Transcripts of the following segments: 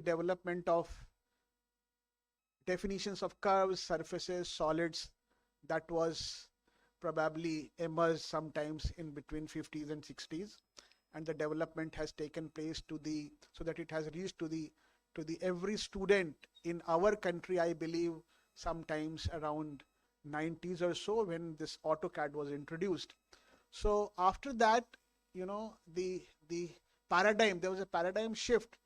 development of definitions of curves, surfaces, solids, that was probably emerged sometimes in between 50s and 60s, and the development has taken place to the so that it has reached to the every student in our country, I believe sometimes around 90s or so, when this AutoCAD was introduced. So after that, the paradigm, there was a paradigm shift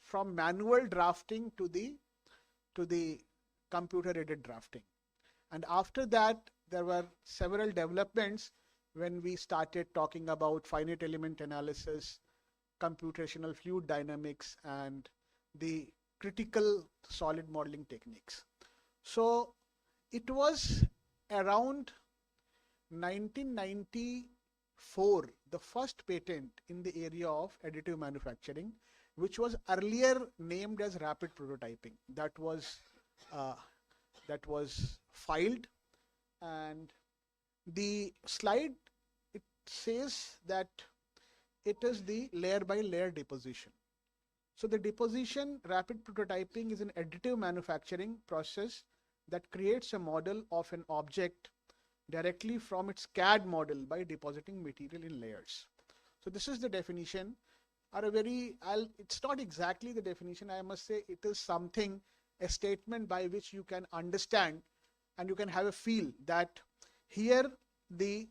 from manual drafting to the computer aided drafting. And after that, there were several developments when we started talking about finite element analysis, computational fluid dynamics, and the critical solid modeling techniques. So it was around 1994, the first patent in the area of additive manufacturing, which was earlier named as rapid prototyping, that was filed. And the slide, it says that it is the layer by layer deposition. So the deposition rapid prototyping is an additive manufacturing process that creates a model of an object directly from its CAD model by depositing material in layers. So this is the definition. It's not exactly the definition, I must say. It is something, a statement by which you can understand and you can have a feel that here the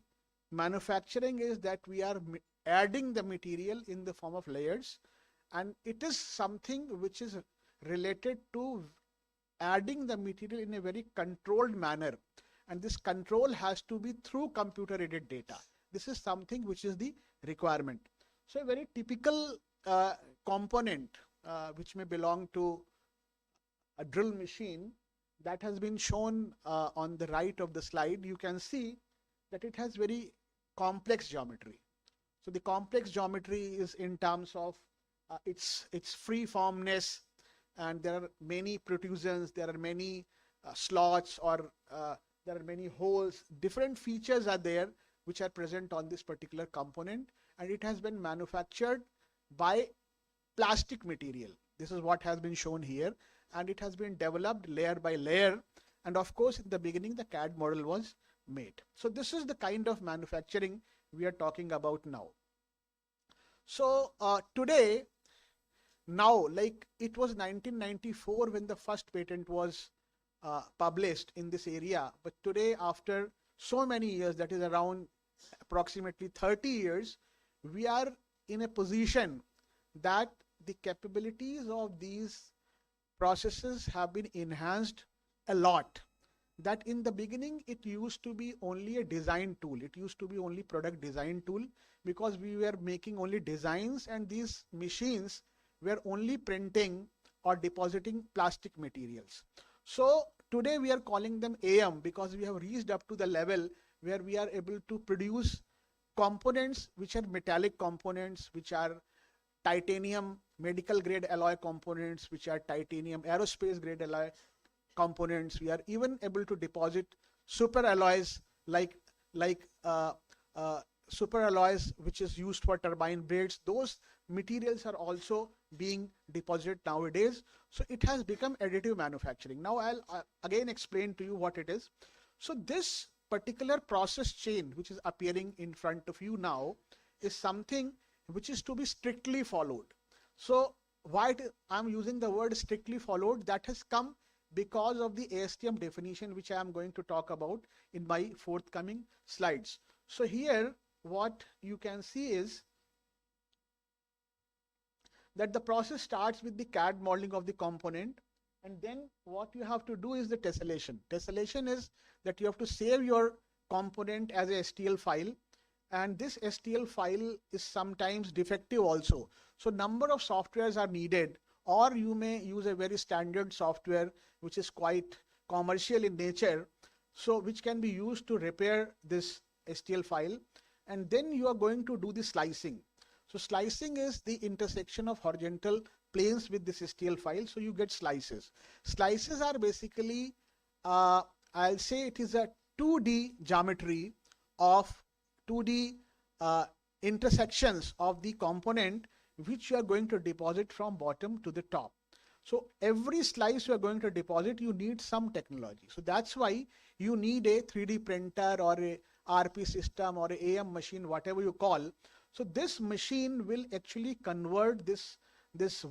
manufacturing is that we are adding the material in the form of layers, and it is something which is related to adding the material in a very controlled manner, and this control has to be through computer aided data. This is something which is the requirement. So a very typical component which may belong to a drill machine, that has been shown on the right of the slide. You can see that it has very complex geometry. So the complex geometry is in terms of its free-formness, and there are many protrusions, there are many slots, or there are many holes. Different features are there which are present on this particular component, and it has been manufactured by plastic material. This is what has been shown here, and it has been developed layer by layer, and of course in the beginning the CAD model was made. So this is the kind of manufacturing we are talking about now. So today, now, like it was 1994 when the first patent was published in this area, but today, after so many years, that is around approximately 30 years, we are in a position that the capabilities of these processes have been enhanced a lot. That in the beginning it used to be only a design tool, it used to be only product design tool, because we were making only designs, and these machines were only printing or depositing plastic materials. So today we are calling them AM, because we have reached up to the level where we are able to produce components which are metallic components, which are titanium medical grade alloy components, which are titanium aerospace grade alloy components. We are even able to deposit super alloys like super alloys which is used for turbine blades. Those materials are also being deposited nowadays. So it has become additive manufacturing. Now I'll again explain to you what it is. So this particular process chain which is appearing in front of you now is something which is to be strictly followed. So why I'm using the word strictly followed, that has come because of the ASTM definition, which I am going to talk about in my forthcoming slides. So here what you can see is that the process starts with the CAD modeling of the component, and then what you have to do is the tessellation. Tessellation is that you have to save your component as a STL file, and this STL file is sometimes defective also. So number of softwares are needed, or you may use a very standard software which is quite commercial in nature, so which can be used to repair this STL file. And then you are going to do the slicing. So slicing is the intersection of horizontal planes with this STL file, so you get slices. Slices are basically, I'll say it is a 2D geometry of 2D intersections of the component which you are going to deposit from bottom to the top. So every slice you are going to deposit, you need some technology. So that's why you need a 3D printer or a RP system or a AM machine, whatever you call. So this machine will actually convert this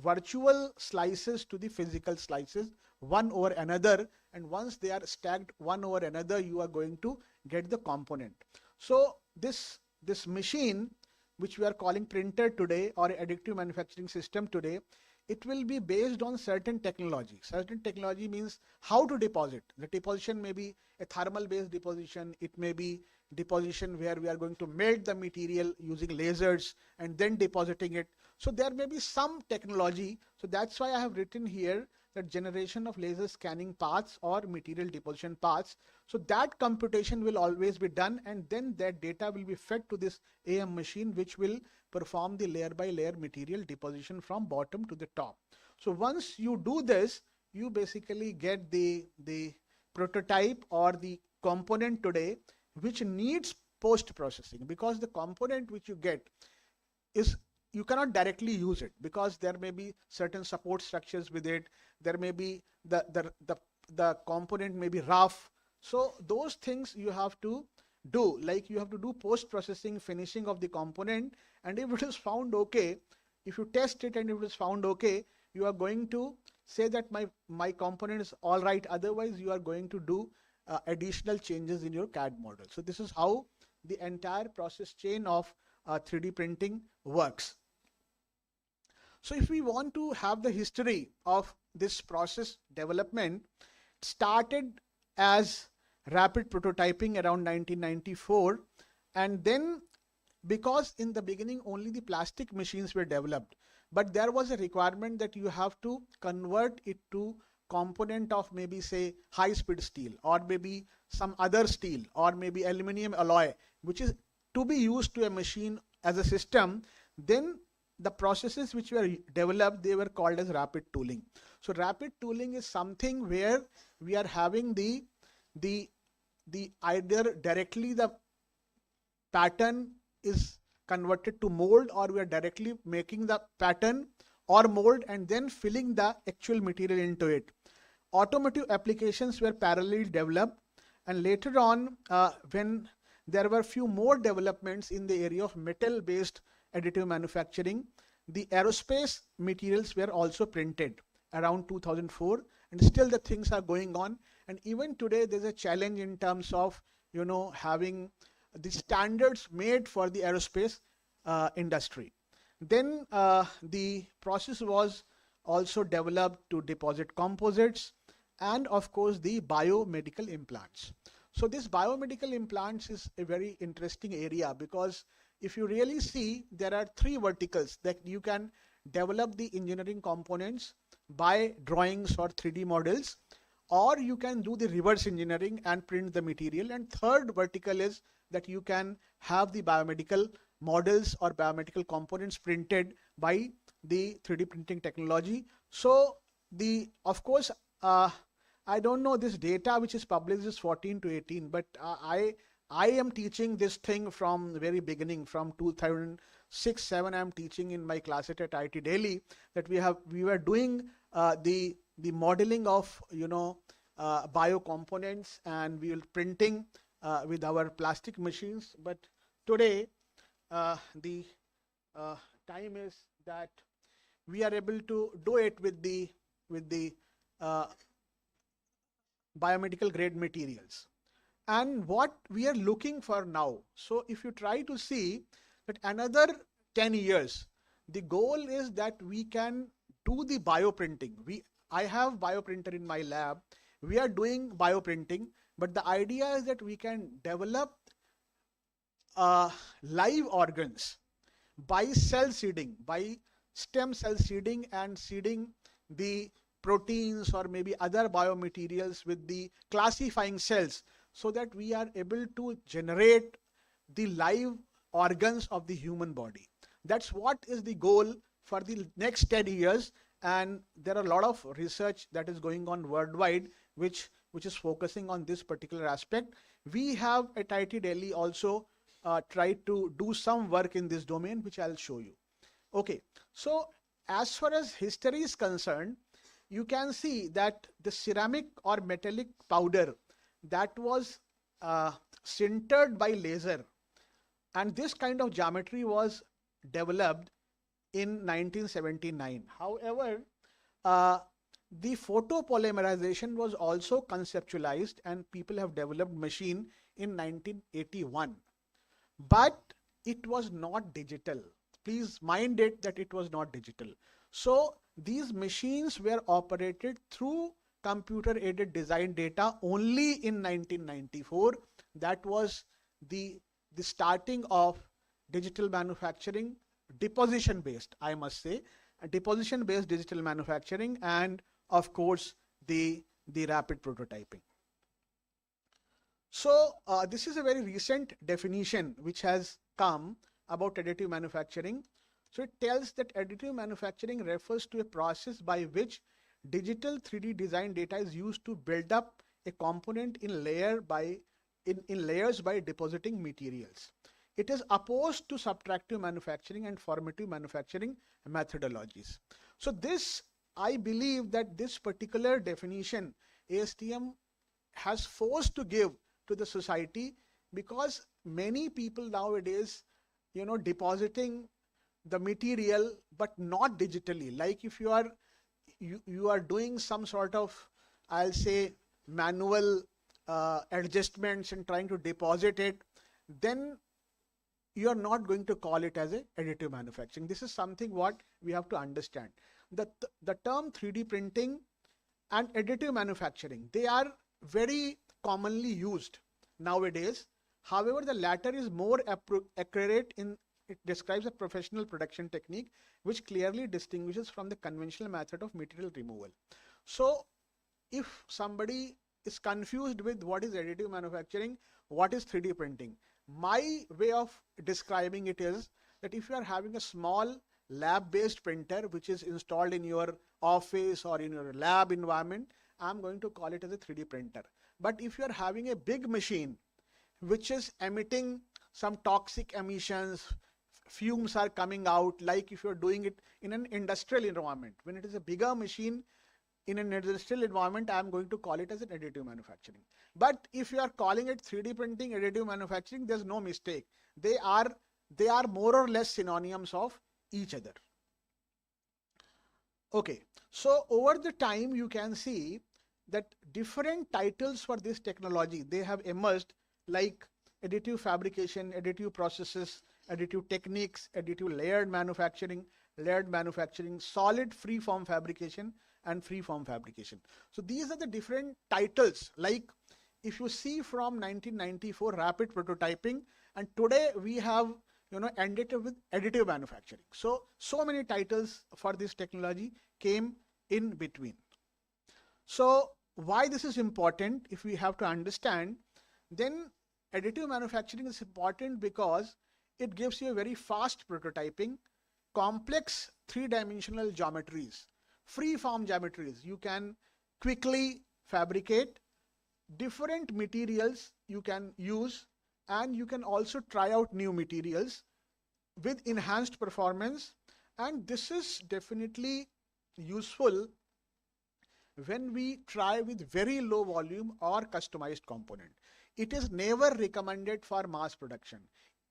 virtual slices to the physical slices one over another, and once they are stacked one over another, you are going to get the component. So this machine, which we are calling printer today or additive manufacturing system today, it will be based on certain technology. Certain technology means how to deposit. The deposition may be a thermal based deposition. It may be deposition where we are going to melt the material using lasers and then depositing it. So there may be some technology. So that's why I have written here that generation of laser scanning paths or material deposition paths. So that computation will always be done, and then that data will be fed to this AM machine, which will perform the layer by layer material deposition from bottom to the top. So once you do this, you basically get the prototype or the component today which needs post processing, because the component which you get is, you cannot directly use it because there may be certain support structures with it. There may be the component may be rough. So those things you have to do, like you have to do post processing, finishing of the component, and if it is found okay, if you test it and if it is found okay, you are going to say that my component is all right. Otherwise you are going to do additional changes in your CAD model. So this is how the entire process chain of 3D printing works. So if we want to have the history of this process development, it started as rapid prototyping around 1994, and then, because in the beginning only the plastic machines were developed, but there was a requirement that you have to convert it to component of maybe say high speed steel or maybe some other steel or maybe aluminum alloy, which is to be used to a machine as a system. Then the processes which were developed, they were called as rapid tooling. So rapid tooling is something where we are having the either directly the pattern is converted to mold, or we are directly making the pattern or mold and then filling the actual material into it. Automotive applications were parallelly developed, and later on when there were few more developments in the area of metal based additive manufacturing, the aerospace materials were also printed around 2004, and still the things are going on. And even today there's a challenge in terms of having the standards made for the aerospace industry. Then the process was also developed to deposit composites and of course the biomedical implants. So this biomedical implants is a very interesting area, because if you really see, there are three verticals that you can develop the engineering components by drawings or 3D models, or you can do the reverse engineering and print the material. And third vertical is that you can have the biomedical models or biomedical components printed by the 3D printing technology. So of course, I don't know this data which is published is 14 to 18, but I am teaching this thing from the very beginning, from 2006-7. I am teaching in my class at IIT Delhi that we were doing the modeling of bio components, and we were printing with our plastic machines. But today the time is that we are able to do it with the biomedical grade materials. And what we are looking for now, so if you try to see that another 10 years, the goal is that we can do the bioprinting. I have bioprinter in my lab. We are doing bioprinting, but the idea is that we can develop live organs by cell seeding, by stem cell seeding, and seeding the proteins or maybe other biomaterials with the classifying cells, so that we are able to generate the live organs of the human body. That's what is the goal for the next 10 years. And there are a lot of research that is going on worldwide which is focusing on this particular aspect. We have at IIT Delhi also tried to do some work in this domain, which I'll show you. Okay, so as far as history is concerned, you can see that the ceramic or metallic powder that was sintered by laser, and this kind of geometry was developed in 1979. However, uh, the photopolymerization was also conceptualized and people have developed machine in 1981. But it was not digital. Please mind it that it was not digital. So these machines were operated through computer aided design data only in 1994. That was the starting of digital manufacturing, deposition based, I must say, deposition based digital manufacturing, and of course the rapid prototyping. So this is a very recent definition which has come about additive manufacturing. So it tells that additive manufacturing refers to a process by which digital 3D design data is used to build up a component in layers by depositing materials. It is opposed to subtractive manufacturing and formative manufacturing methodologies. So this, I believe that this particular definition ASTM has forced to give to the society, because many people nowadays, depositing the material but not digitally. Like if you are doing some sort of, I'll say, manual adjustments and trying to deposit it, then you are not going to call it as a additive manufacturing. This is something what we have to understand. The term 3D printing and additive manufacturing, they are very commonly used nowadays. However, the latter is more accurate in it describes a professional production technique which clearly distinguishes from the conventional method of material removal. So if somebody is confused with what is additive manufacturing, what is 3D printing, my way of describing it is that if you are having a small lab based printer which is installed in your office or in your lab environment, I'm going to call it as a 3D printer. But if you are having a big machine which is emitting some toxic emissions, fumes are coming out, like if you're doing it in an industrial environment, when it is a bigger machine in an industrial environment, I'm going to call it as an additive manufacturing. But if you are calling it 3D printing, additive manufacturing, there's no mistake. They are more or less synonyms of each other. Okay, so over the time you can see that different titles for this technology, they have emerged, like additive fabrication, additive processes, additive techniques, additive layered manufacturing, solid free form fabrication, and free form fabrication. So these are the different titles. Like if you see from 1994 rapid prototyping, and today we have ended with additive manufacturing. So many titles for this technology came in between. So why this is important, if we have to understand, then additive manufacturing is important because it gives you a very fast prototyping, complex three-dimensional geometries, free form geometries. You can quickly fabricate different materials you can use, and you can also try out new materials with enhanced performance. And this is definitely useful when we try with very low volume or customized component. It is never recommended for mass production.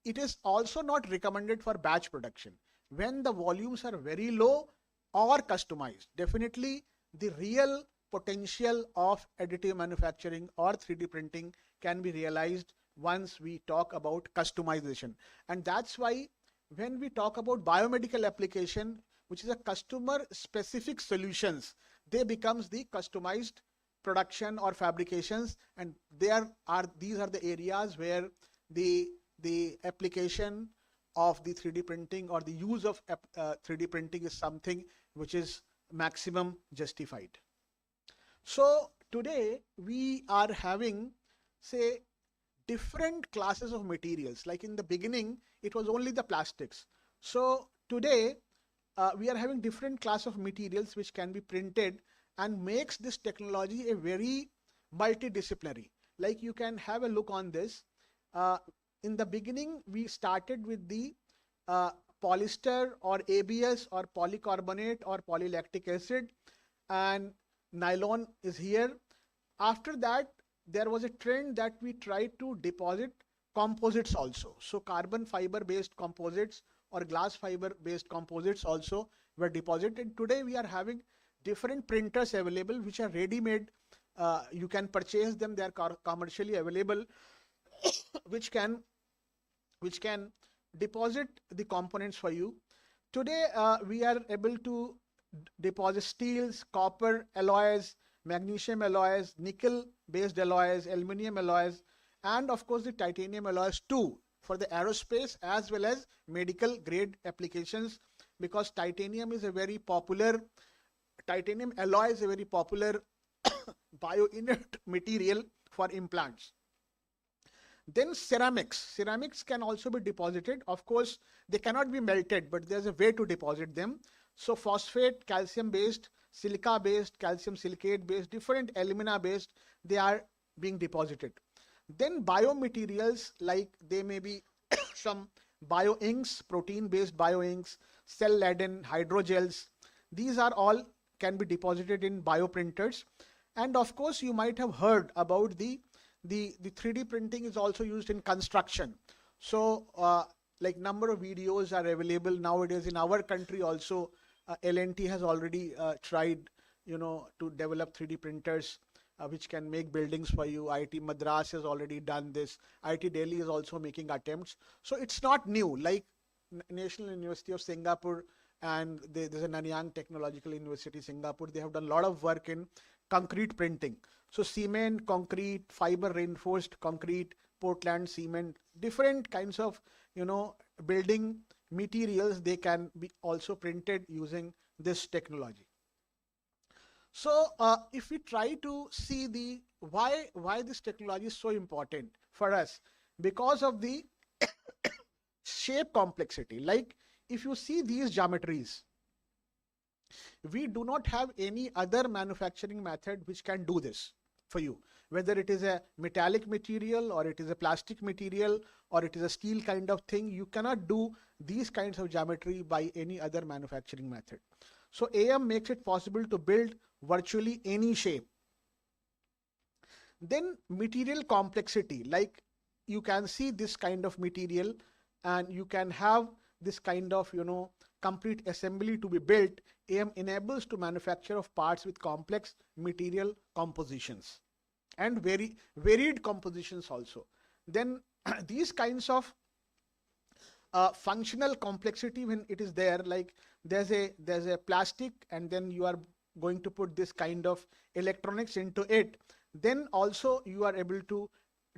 It is also not recommended for batch production. When the volumes are very low or customized, definitely the real potential of additive manufacturing or 3D printing can be realized once we talk about customization. And that's why when we talk about biomedical application, which is a customer specific solutions, they becomes the customized production or fabrications, and these are the areas where the application of the 3D printing or the use of 3D printing is something which is maximum justified. So today we are having, say, different classes of materials. Like in the beginning it was only the plastics. So today we are having different class of materials which can be printed, and makes this technology a very multidisciplinary. Like you can have a look on this. In the beginning we started with the polyester or ABS or polycarbonate or polylactic acid, and nylon is here. After that, there was a trend that we tried to deposit composites also. So carbon fiber based composites or glass fiber based composites also were deposited. Today we are having different printers available which are ready made. You can purchase them, they are commercially available, which can deposit the components for you. Today we are able to deposit steels, copper alloys, magnesium alloys, nickel based alloys, aluminum alloys, and of course the titanium alloys too, for the aerospace as well as medical grade applications, because titanium alloy is a very popular bio-inert material for implants. Then ceramics can also be deposited. Of course, they cannot be melted, but there's a way to deposit them. So phosphate, calcium based, silica based, calcium silicate based, different alumina based, they are being deposited. Then biomaterials, like they may be some bioinks, protein based bioinks, cell laden hydrogels. These are all can be deposited in bioprinters. And of course, you might have heard about the 3D printing is also used in construction. So like number of videos are available nowadays in our country also. L&T has already tried, to develop 3D printers which can make buildings for you. IIT Madras has already done this. IIT Delhi is also making attempts. So it's not new. Like National University of Singapore and there's a Nanyang Technological University Singapore. They have done a lot of work in concrete printing. So cement, concrete, fiber reinforced concrete, Portland cement, different kinds of, building materials, they can be also printed using this technology. So if we try to see the why this technology is so important for us, because of the shape complexity. Like if you see these geometries, we do not have any other manufacturing method which can do this for you, whether it is a metallic material or it is a plastic material or it is a steel kind of thing. You cannot do these kinds of geometry by any other manufacturing method. So AM makes it possible to build virtually any shape. Then material complexity, like you can see this kind of material and you can have this kind of, complete assembly to be built. AM enables to manufacture of parts with complex material compositions and very varied compositions also. Then these kinds of functional complexity, when it is there, like there's a plastic and then you are going to put this kind of electronics into it, then also you are able to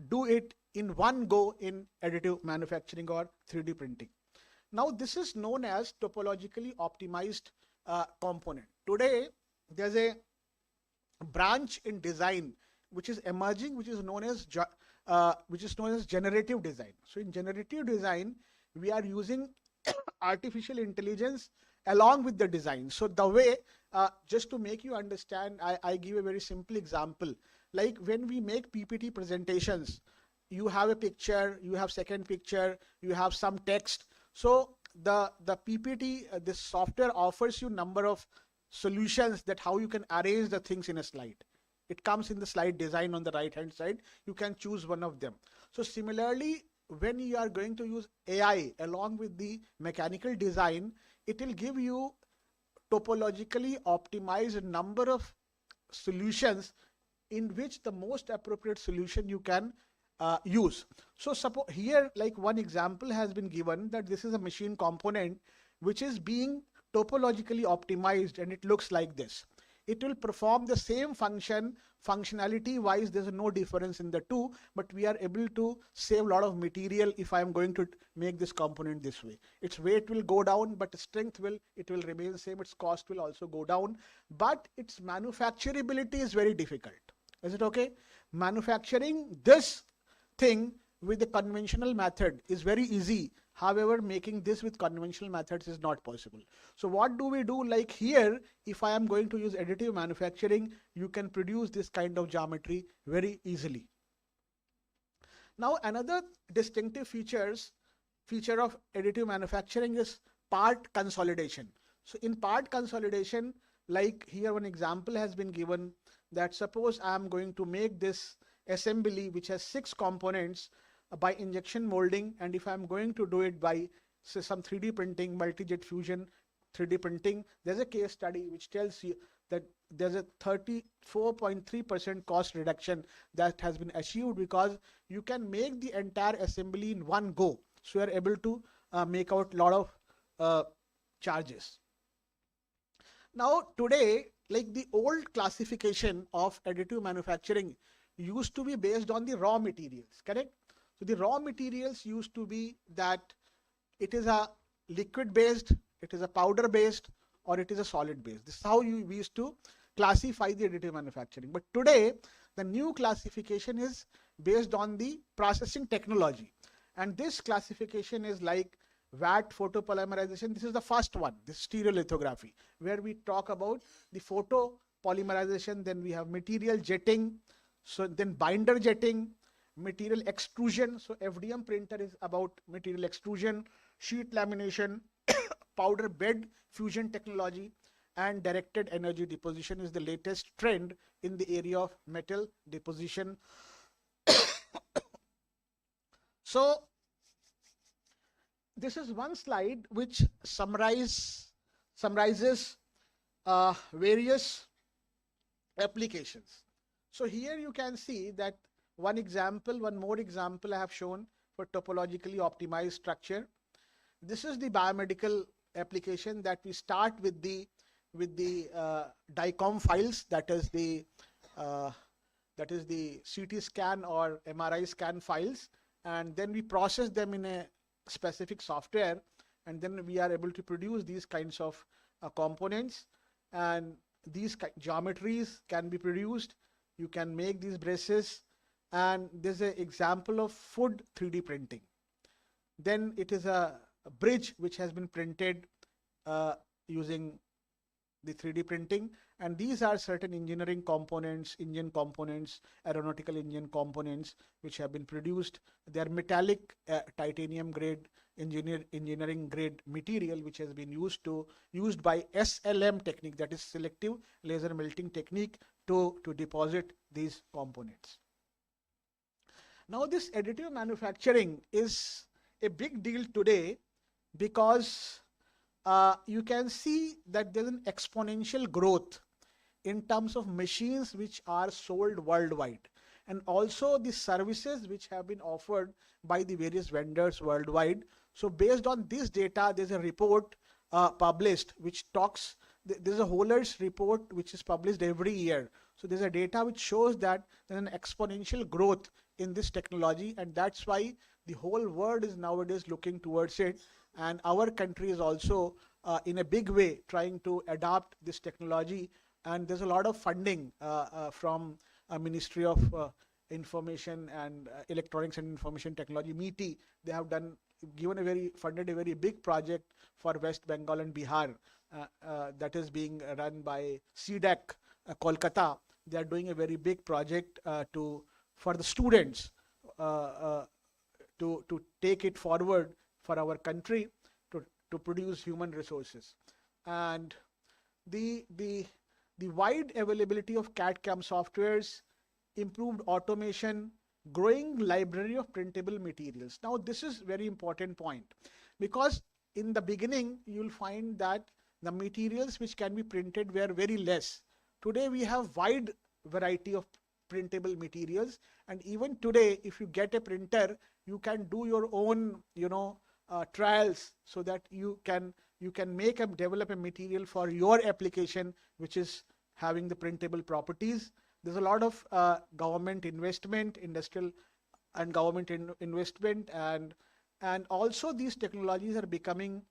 do it in one go in additive manufacturing or 3D printing. Now this is known as topologically optimized component. Today there's a branch in design which is emerging, which is known as generative design. So in generative design, we are using artificial intelligence along with the design. So the way, just to make you understand, I give a very simple example. Like when we make PPT presentations, you have a picture, you have second picture, you have some text. So the PPT, this software offers you number of solutions that how you can arrange the things in a slide. It comes in the slide design on the right hand side. You can choose one of them. So similarly, when you are going to use AI along with the mechanical design, it will give you topologically optimized number of solutions in which the most appropriate solution you can use. So suppose here, like one example has been given that this is a machine component which is being topologically optimized, and it looks like this. It will perform the same functionality wise, there's no difference in the two, but we are able to save a lot of material if I am going to make this component this way. Its weight will go down, but strength will remain same. Its cost will also go down, but its manufacturability is very difficult. Is it okay? Manufacturing this thing with the conventional method is very easy. However, making this with conventional methods is not possible. So what do we do? Like here, if I am going to use additive manufacturing, you can produce this kind of geometry very easily. Now, another distinctive feature of additive manufacturing is part consolidation. So in part consolidation, Like here one example has been given that suppose I am going to make this assembly which has 6 components by injection molding, and if I am going to do it by say some 3D printing, multi-jet fusion 3D printing, there's a case study which tells you that there's a 34.3% cost reduction that has been achieved because you can make the entire assembly in one go. So you are able to make out a lot of charges. Now today, like the old classification of additive manufacturing used to be based on the raw materials, correct? So the raw materials used to be that it is a liquid based, it is a powder based, or it is a solid based. This is how we used to classify the additive manufacturing. But today, the new classification is based on the processing technology. And this classification is like VAT photopolymerization. This is the first one, this stereolithography, where we talk about the photopolymerization, then we have material jetting, so then binder jetting, material extrusion. So FDM printer is about material extrusion, sheet lamination, powder bed fusion technology, and directed energy deposition is the latest trend in the area of metal deposition. So this is one slide which summarizes various applications. So here you can see that one more example I have shown for topologically optimized structure. This is the biomedical application that we start with the DICOM files, that is the CT scan or MRI scan files, and then we process them in a specific software, and then we are able to produce these kinds of components, and these geometries can be produced. You can make these braces, and there's an example of food 3D printing. Then it is a bridge which has been printed using the 3D printing, and these are certain engineering components, engine components, aeronautical engine components which have been produced. They are metallic titanium grade engineering grade material which has been used by SLM technique, that is selective laser melting technique, to deposit these components. Now this additive manufacturing is a big deal today because you can see that there's an exponential growth in terms of machines which are sold worldwide, and also the services which have been offered by the various vendors worldwide. So based on this data, there's a report published which talks, there's a Holler's report which is published every year. So there's a data which shows that there's an exponential growth in this technology, and that's why the whole world is nowadays looking towards it, and our country is also in a big way trying to adopt this technology. And there's a lot of funding from Ministry of Information and Electronics and Information Technology, MITI. They have funded a very big project for West Bengal and Bihar that is being run by CDAC Kolkata. They are doing a very big project for the students to take it forward for our country to produce human resources. And the wide availability of CAD/CAM softwares, improved automation, growing library of printable materials. Now this is very important point, because in the beginning you'll find that the materials which can be printed were very less. Today we have wide variety of printable materials, and even today if you get a printer, you can do your own trials, so that you can develop a material for your application which is having the printable properties. There's a lot of government investment, industrial and government investment, and also these technologies are becoming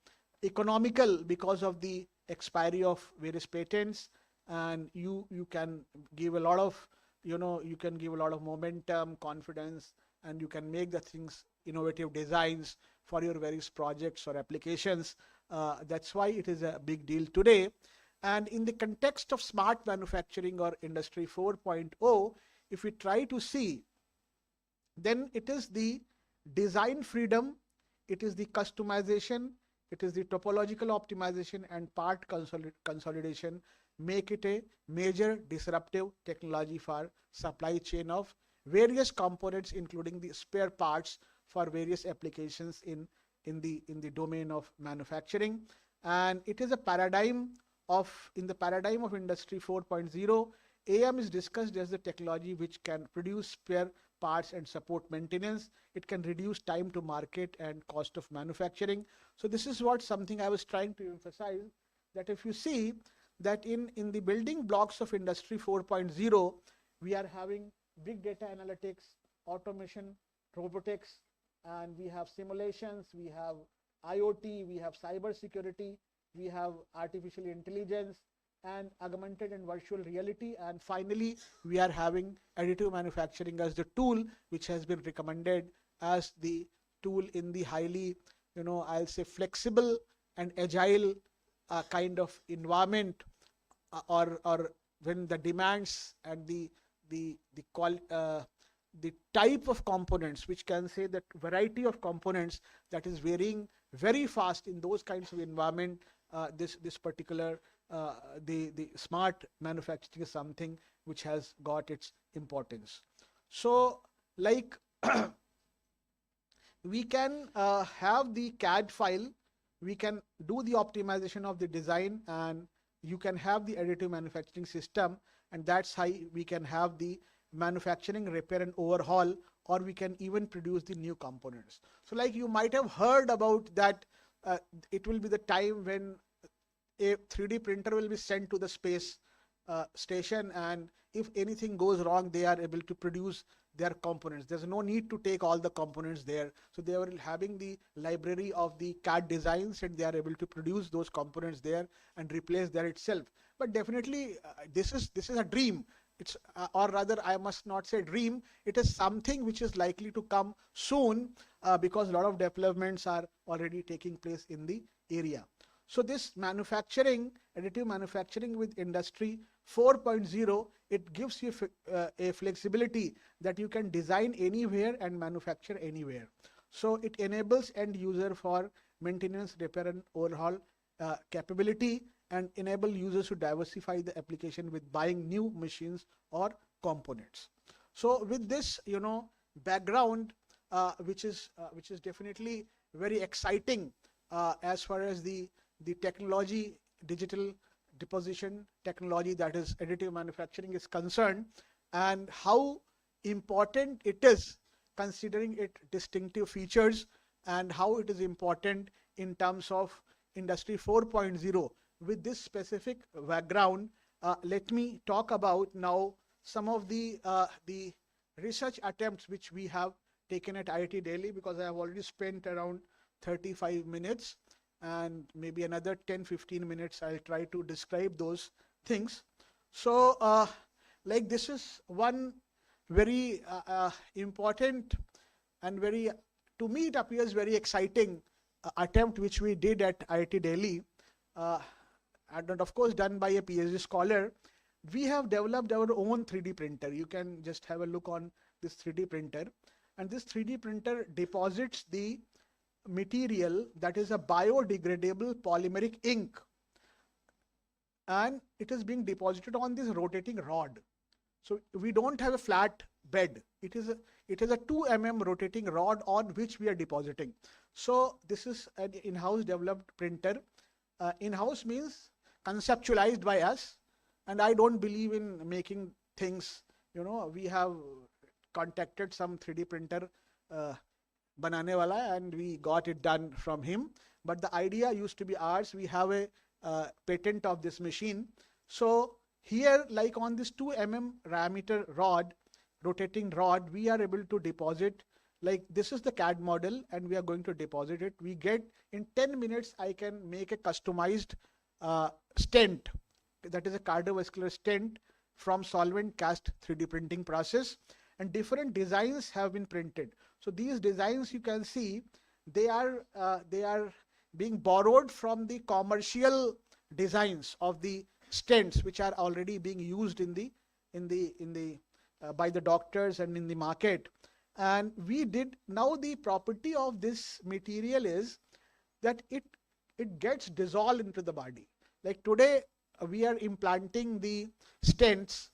economical because of the expiry of various patents, and you can give a lot of momentum, confidence, and you can make the things innovative designs for your various projects or applications. That's why it is a big deal today. And in the context of smart manufacturing or Industry 4.0, if we try to see, then it is the design freedom, it is the customization, it is the topological optimization and part consolidation make it a major disruptive technology for supply chain of various components, including the spare parts for various applications in the domain of manufacturing. And it is a paradigm of, in the paradigm of Industry 4.0, AM is discussed as the technology which can produce spare parts and support maintenance. It can reduce time to market and cost of manufacturing. So this is what something I was trying to emphasize, that if you see that in the building blocks of Industry 4.0, we are having big data analytics, automation, robotics, and we have simulations, we have IoT, we have cyber security, we have artificial intelligence, and augmented and virtual reality, and finally we are having additive manufacturing as the tool which has been recommended as the tool in the highly, I'll say, flexible and agile kind of environment, or when the demands and the type of components, which can say that variety of components that is varying very fast in those kinds of environment, this particular the smart manufacturing is something which has got its importance. So like we can have the CAD file, we can do the optimization of the design, and you can have the additive manufacturing system, and that's how we can have the manufacturing, repair and overhaul, or we can even produce the new components. So like you might have heard about that it will be the time when a 3D printer will be sent to the space station, and if anything goes wrong, they are able to produce their components. There's no need to take all the components there. So they are having the library of the CAD designs, and they are able to produce those components there and replace there itself. But definitely this is a dream. It's or rather I must not say dream, it is something which is likely to come soon, because a lot of developments are already taking place in the area. So this manufacturing, additive manufacturing with Industry 4.0, it gives you a flexibility that you can design anywhere and manufacture anywhere. So it enables end user for maintenance, repair and overhaul capability, and enable users to diversify the application with buying new machines or components. So with this background, which is definitely very exciting as far as the technology, digital deposition technology, that is additive manufacturing, is concerned, and how important it is considering its distinctive features, and how it is important in terms of Industry 4.0. With this specific background, let me talk about now some of the research attempts which we have taken at IIT Delhi, because I have already spent around 35 minutes, and maybe another 10-15 minutes I'll try to describe those things. So like this is one very important and very, to me it appears very exciting attempt which we did at IIT Delhi, and of course done by a PhD scholar. We have developed our own 3D printer. You can just have a look on this 3D printer, and this 3D printer deposits the material, that is a biodegradable polymeric ink, and it is being deposited on this rotating rod. So we don't have a flat bed. It is a 2 mm rotating rod on which we are depositing. So this is an in-house developed printer. In-house means conceptualized by us, and I don't believe in making things, we have contacted some 3D printer banane wala, and we got it done from him, but the idea used to be ours. We have a patent of this machine. So here, like on this 2 mm diameter rod, rotating rod, we are able to deposit, like this is the CAD model, and we are going to deposit it. We get in 10 minutes I can make a customized stent, that is a cardiovascular stent, from solvent cast 3D printing process, and different designs have been printed. So these designs, you can see, they are being borrowed from the commercial designs of the stents which are already being used by the doctors and in the market. And we did, now the property of this material is that it gets dissolved into the body. Like today, we are implanting the stents,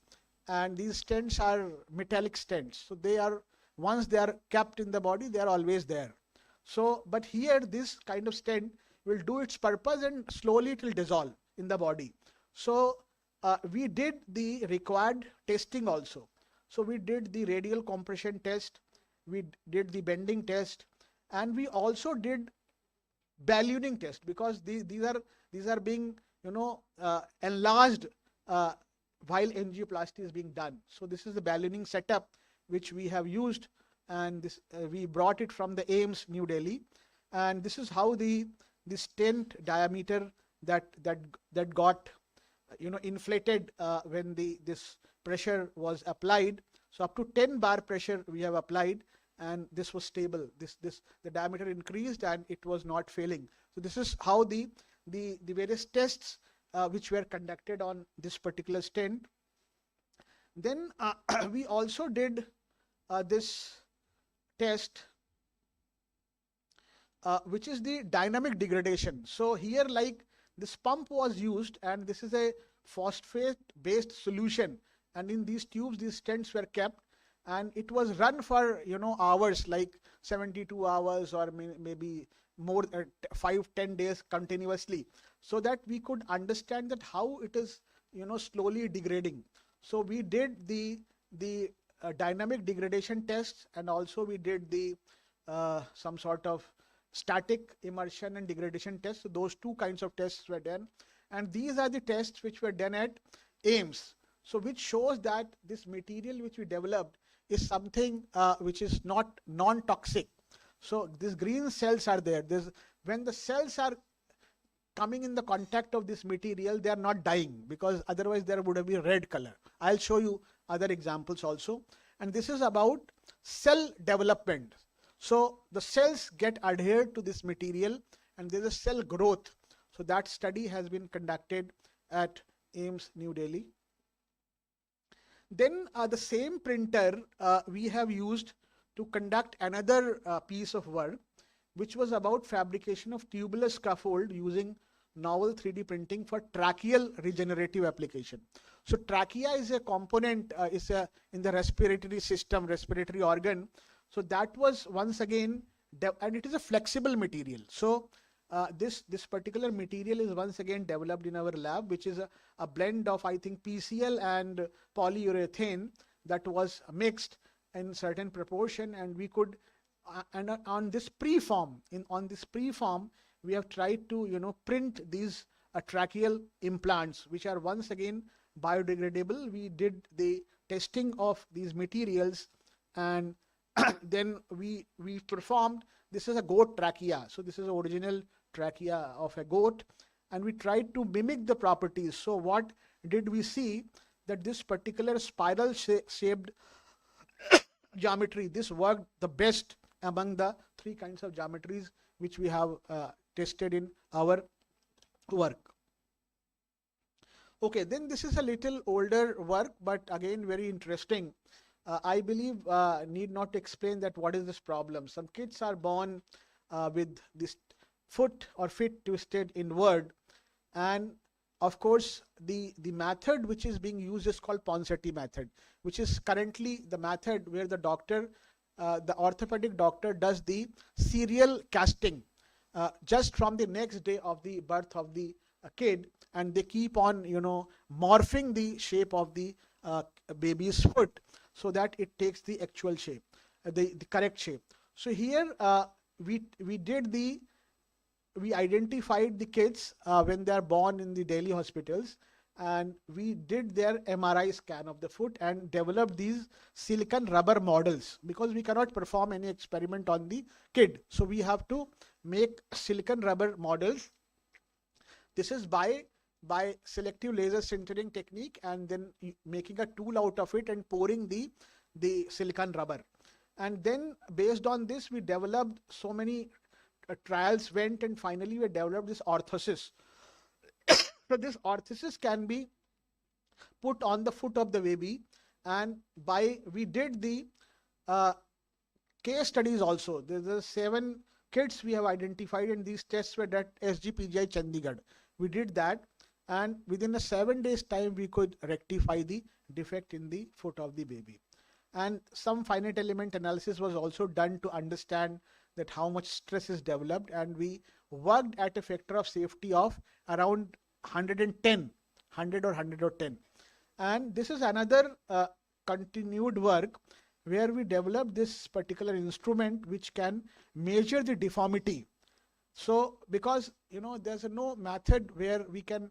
and these stents are metallic stents. So they are, once they are kept in the body, they are always there. So, but here this kind of stent will do its purpose and slowly it will dissolve in the body. So we did the required testing also. So we did the radial compression test, we did the bending test, and we also did ballooning test, because these are being enlarged while angioplasty is being done. So this is the ballooning setup which we have used, and this we brought it from the AIIMS New Delhi, and this is how the stent diameter that got inflated when this pressure was applied. So up to 10 bar pressure we have applied, and this was stable. The diameter increased and it was not failing. So this is how the various tests which were conducted on this particular stent. Then we also did this test which is the dynamic degradation. So here, like, this pump was used, and this is a phosphate based solution, and in these tubes these stents were kept, and it was run for hours, like 72 hours or maybe more, 5-10 days continuously, so that we could understand that how it is slowly degrading. So we did the dynamic degradation tests, and also we did the some sort of static immersion and degradation tests. So those two kinds of tests were done, and these are the tests which were done at AIIMS. So which shows that this material which we developed is something which is not non-toxic. So these green cells are there. When the cells are coming in the contact of this material, they are not dying, because otherwise there would have been red color. I'll show you other examples also. And this is about cell development. So the cells get adhered to this material, and there is a cell growth. So that study has been conducted at AIIMS New Delhi. Then the same printer we have used to conduct another piece of work, which was about fabrication of tubular scaffold using novel 3D printing for tracheal regenerative application. So trachea is a component, in the respiratory system, respiratory organ. So that was once again, and it is a flexible material. So this particular material is once again developed in our lab, which is a blend of, I think, PCl and polyurethane that was mixed in certain proportion, and we could and on this preform, we have tried to print these tracheal implants, which are once again biodegradable. We did the testing of these materials, and then we performed, this is a goat trachea. So this is the original trachea of a goat, and we tried to mimic the properties. So what did we see? That this particular spiral shaped geometry, this worked the best among the three kinds of geometries which we have tested in our work. Okay, then this is a little older work, but again very interesting. I believe need not explain that what is this problem. Some kids are born with this foot or feet twisted inward, and of course the method which is being used is called Ponseti method, which is currently the method where the doctor, the orthopedic doctor, does the serial casting just from the next day of the birth of the kid, and they keep on morphing the shape of the baby's foot so that it takes the actual shape, the correct shape. So here we identified the kids when they are born in the Delhi hospitals, and we did their MRI scan of the foot and developed these silicon rubber models, because we cannot perform any experiment on the kid. So we have to make silicon rubber models. This is by selective laser sintering technique, and then making a tool out of it and pouring the silicon rubber. And then based on this, we developed so many trials went, and finally we developed this orthosis. So this orthosis can be put on the foot of the baby, and we did the case studies also. There's 7 kids we have identified, and these tests were at SGPGI Chandigarh. We did that, and within a 7 days time we could rectify the defect in the foot of the baby. And some finite element analysis was also done to understand that how much stress is developed, and we worked at a factor of safety of around 110, 100 or 110. And this is another continued work where we developed this particular instrument which can measure the deformity. So because there's no method where we can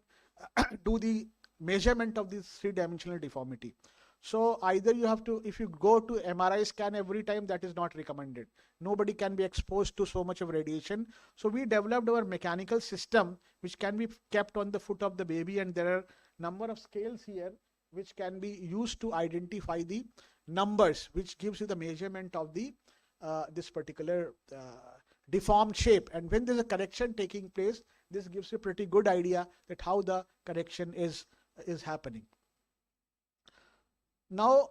do the measurement of this three-dimensional deformity. So either you have to, if you go to MRI scan every time, that is not recommended. Nobody can be exposed to so much of radiation. So we developed our mechanical system which can be kept on the foot of the baby, and there are number of scales here which can be used to identify the numbers, which gives you the measurement of the this particular deformed shape. And when there's a correction taking place, this gives you a pretty good idea that how the correction is happening. Now,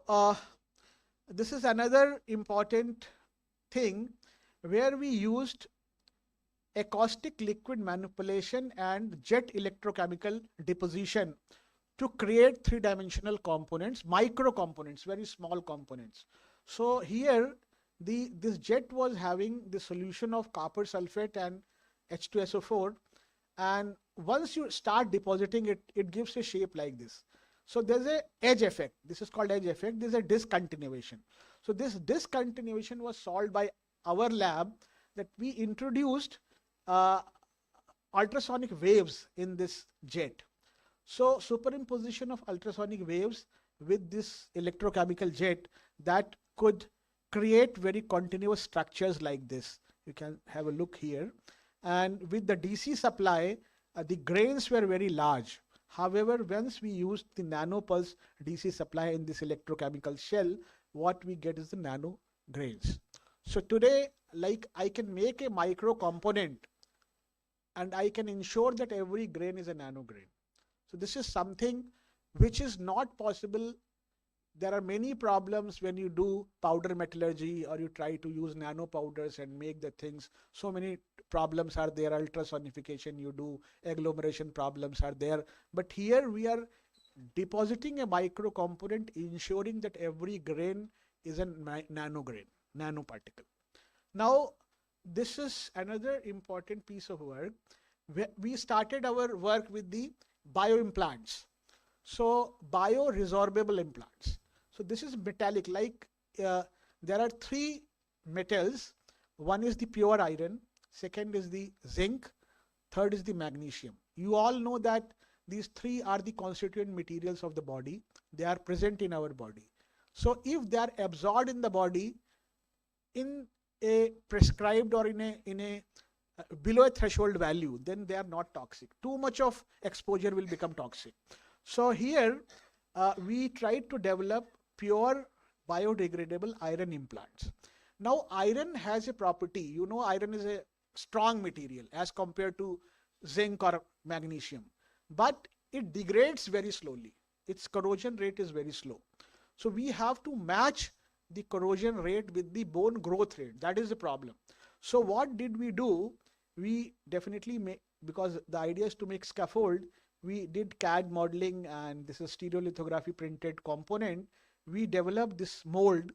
this is another important thing where we used acoustic liquid manipulation and jet electrochemical deposition to create three-dimensional components, micro components, very small components. So here this jet was having the solution of copper sulfate and H2SO4, and once you start depositing it, it gives a shape like this. So there's a edge effect. This is called edge effect. There's a discontinuation. So this discontinuation was solved by our lab, that we introduced ultrasonic waves in this jet. So superimposition of ultrasonic waves with this electrochemical jet, that could create very continuous structures like this. You can have a look here. And with the DC supply, the grains were very large. However, once we used the nanopulse DC supply in this electrochemical shell, what we get is the nano grains. So today, like, I can make a micro component and I can ensure that every grain is a nano grain. So this is something which is not possible. There are many problems when you do powder metallurgy or you try to use nano powders and make the things. So many problems are there. Ultrasonification you do, agglomeration problems are there. But here we are depositing a micro component, ensuring that every grain is a nano grain, nanoparticle. Now, this is another important piece of work. We started our work with the bioimplants. So bioresorbable implants. So this is metallic, like there are three metals. One is the pure iron, second is the zinc, third is the magnesium. You all know that these three are the constituent materials of the body. They are present in our body. So if they are absorbed in the body in a prescribed or in a below a threshold value, then they are not toxic. Too much of exposure will become toxic. So here we tried to develop pure biodegradable iron implants. Now iron has a property, iron is a strong material as compared to zinc or magnesium, but it degrades very slowly. Its corrosion rate is very slow. So we have to match the corrosion rate with the bone growth rate. That is the problem. So what did we do? We definitely because the idea is to make scaffold, we did CAD modeling, and this is stereolithography printed component. We developed this mold,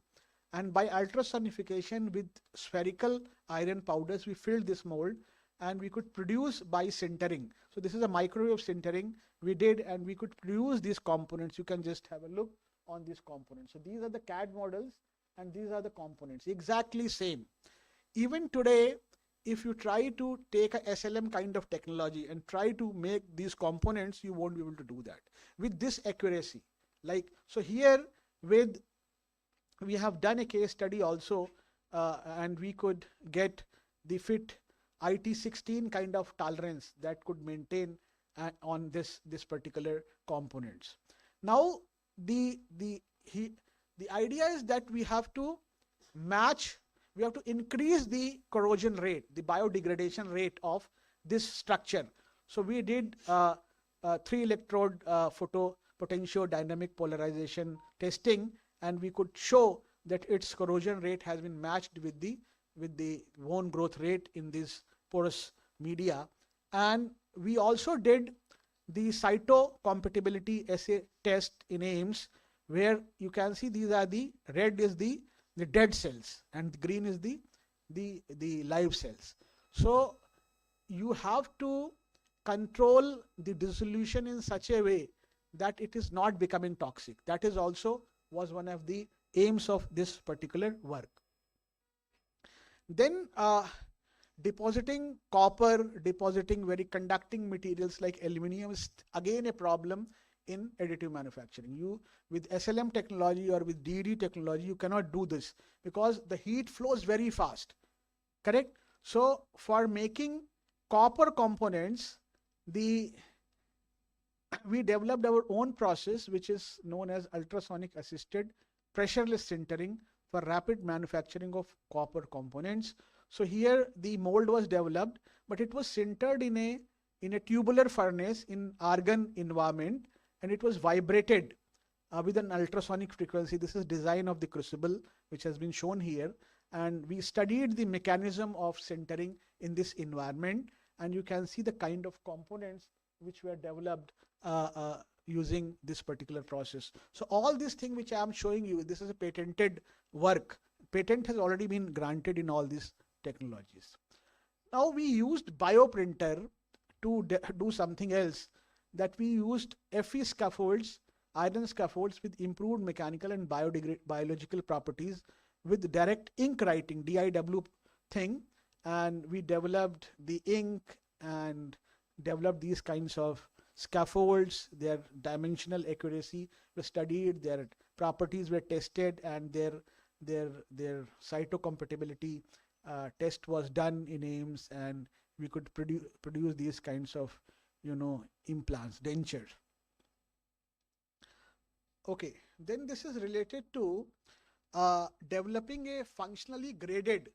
and by ultrasonification with spherical iron powders, we filled this mold and we could produce by sintering. So this is a microwave sintering we did, and we could produce these components. You can just have a look on these components. So these are the CAD models and these are the components, exactly same. Even today, if you try to take a SLM kind of technology and try to make these components, you won't be able to do that with this accuracy. Like, so here we have done a case study also, and we could get the fit IT16 kind of tolerance that could maintain on this particular components. Now the idea is that we have to match, we have to increase the corrosion rate, the biodegradation rate of this structure. So we did 3 electrode potentiodynamic polarization testing, and we could show that its corrosion rate has been matched with the bone growth rate in this porous media. And we also did the cytocompatibility assay test in AIIMS, where you can see these are the red is the dead cells and the green is the live cells. So you have to control the dissolution in such a way that it is not becoming toxic. That is also was one of the aims of this particular work. Then depositing copper, depositing very conducting materials like aluminium is again a problem in additive manufacturing. You with SLM technology or with DD technology, you cannot do this because the heat flows very fast. Correct? So for making copper components, we developed our own process which is known as ultrasonic assisted pressureless sintering for rapid manufacturing of copper components. So here the mold was developed, but it was sintered in a tubular furnace in argon environment, and it was vibrated with an ultrasonic frequency. This is design of the crucible which has been shown here, and we studied the mechanism of sintering in this environment, and you can see the kind of components which were developed using this particular process. So all this thing which I am showing you, this is a patented work. Patent has already been granted in all these technologies. Now we used bioprinter to do something else, that we used Fe scaffolds, iron scaffolds with improved mechanical and biological properties with direct ink writing, DIW thing, and we developed the ink and developed these kinds of scaffolds. Their dimensional accuracy was studied, their properties were tested, and their cytocompatibility test was done in AIIMS, and we could produce these kinds of implants, dentures. Okay, then this is related to developing a functionally graded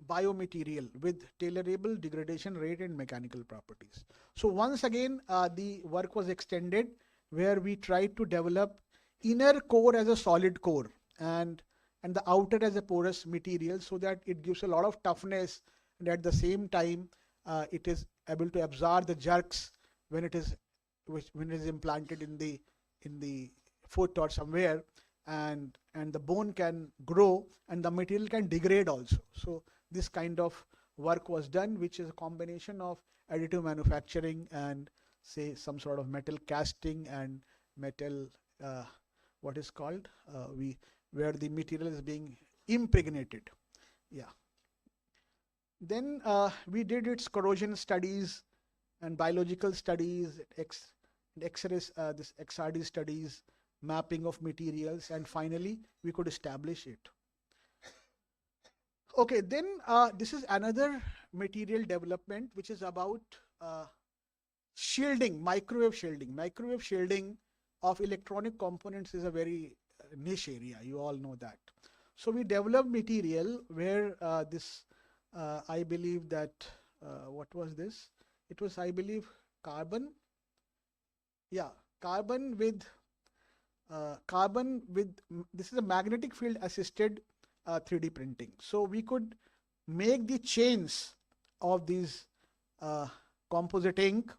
biomaterial with tolerable degradation rate and mechanical properties. So once again the work was extended, where we tried to develop inner core as a solid core and the outer as a porous material, so that it gives a lot of toughness, and at the same time it is able to absorb the jerks when it is implanted in the foot or somewhere, and the bone can grow and the material can degrade also. So this kind of work was done, which is a combination of additive manufacturing and say some sort of metal casting and metal what is called where the material is being impregnated. Yeah. Then we did its corrosion studies and biological studies, X-rays, this XRD studies, mapping of materials, and finally we could establish it. Okay, then this is another material development which is about shielding, microwave shielding. Microwave shielding of electronic components is a very niche area, you all know that. So we developed material where I believe that what was this? It was, I believe, carbon. Yeah, carbon with this is a magnetic field assisted 3D printing. So we could make the chains of these composite ink,